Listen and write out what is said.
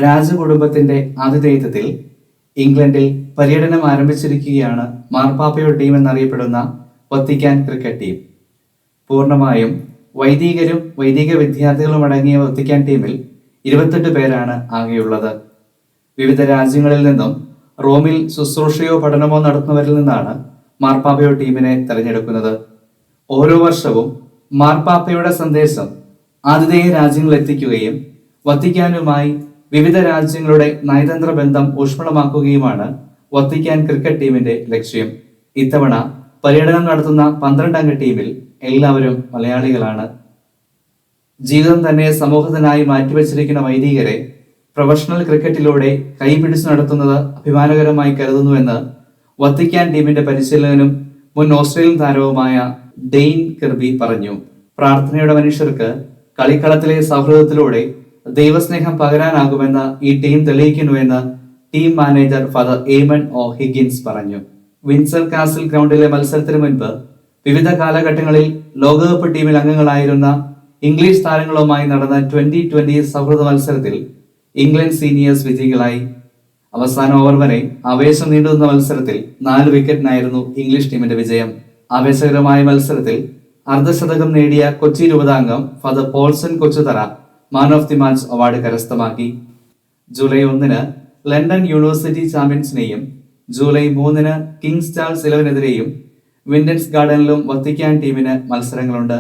രാജകുടുംബത്തിന്റെ ആതിഥേയത്വത്തിൽ ഇംഗ്ലണ്ടിൽ പര്യടനം ആരംഭിച്ചിരിക്കുകയാണ് മാർപ്പാപ്പയുടെ ടീം എന്നറിയപ്പെടുന്ന വത്തിക്കാൻ ക്രിക്കറ്റ് ടീം. പൂർണ്ണമായും വൈദികരും വൈദിക വിദ്യാർത്ഥികളും അടങ്ങിയ വത്തിക്കാൻ ടീമിൽ 28 പേരാണ് ആകെയുള്ളത്. വിവിധ രാജ്യങ്ങളിൽ നിന്നും റോമിൽ ശുശ്രൂഷയോ പഠനമോ നടത്തുന്നവരിൽ നിന്നാണ് മാർപ്പാപ്പയുടെ ടീമിനെ തെരഞ്ഞെടുക്കുന്നത്. ഓരോ വർഷവും മാർപ്പാപ്പയുടെ സന്ദേശം ആതിഥേയ രാജ്യങ്ങളിൽ എത്തിക്കുകയും വത്തിക്കാനുമായി വിവിധ രാജ്യങ്ങളുടെ നയതന്ത്ര ബന്ധം ഊഷ്മളമാക്കുകയുമാണ് വത്തിക്കാൻ ക്രിക്കറ്റ് ടീമിന്റെ ലക്ഷ്യം. ഇത്തവണ പര്യടനം നടത്തുന്ന 12 അംഗ ടീമിൽ എല്ലാവരും മലയാളികളാണ്. ജീവിതം തന്നെ സമൂഹത്തിനായി മാറ്റിവെച്ചിരിക്കുന്ന വൈദികരെ പ്രൊഫഷണൽ ക്രിക്കറ്റിലൂടെ കൈപിടിച്ചു നടത്തുന്നത് അഭിമാനകരമായി കരുതുന്നുവെന്ന് വത്തിക്കാൻ ടീമിന്റെ പരിശീലകനും മുൻ ഓസ്ട്രേലിയൻ താരവുമായ ഡെയ്ൻ കിർബി പറഞ്ഞു. പ്രാർത്ഥനയുടെ മനുഷ്യർക്ക് കളിക്കളത്തിലെ സൗഹൃദത്തിലൂടെ ദൈവസ്നേഹം പകരാനാകുമെന്ന് ഈ ടീം തെളിയിക്കുന്നുവെന്ന് team manager father Eamon O'Higgins പറഞ്ഞു. വിൻസർ കാസിൽ ഗ്രൗണ്ടിലെ മത്സരത്തിന് മുൻപ് വിവിധ കാലഘട്ടങ്ങളിൽ ലോകകപ്പ് ടീമിൽ അംഗങ്ങളായിരുന്ന ഇംഗ്ലീഷ് താരങ്ങളുമായി നടന്ന 2020 സൗഹൃദ മത്സരത്തിൽ ഇംഗ്ലണ്ട് സീനിയേഴ്സ് വിജയികളായി. അവസാന ഓവർ വരെ ആവേശം നീണ്ടുനിന്ന മത്സരത്തിൽ 4 വിക്കറ്റിനായിരുന്നു ഇംഗ്ലീഷ് ടീമിന്റെ വിജയം. ആവേശകരമായ മത്സരത്തിൽ അർദ്ധശതകം നേടിയ കൊച്ചി രൂപതാംഗം father Paulson Kochuthara man of the match award കരസ്ഥമാക്കി. ജൂലൈ 1 ലണ്ടൻ യൂണിവേഴ്സിറ്റി ചാമ്പ്യൻസിനെയും ജൂലൈ 3 കിങ്സ് ചാൾസ് 11 വിന്റൻസ് ഗാർഡനിലും വത്തിക്കാൻ ടീമിന് മത്സരങ്ങളുണ്ട്.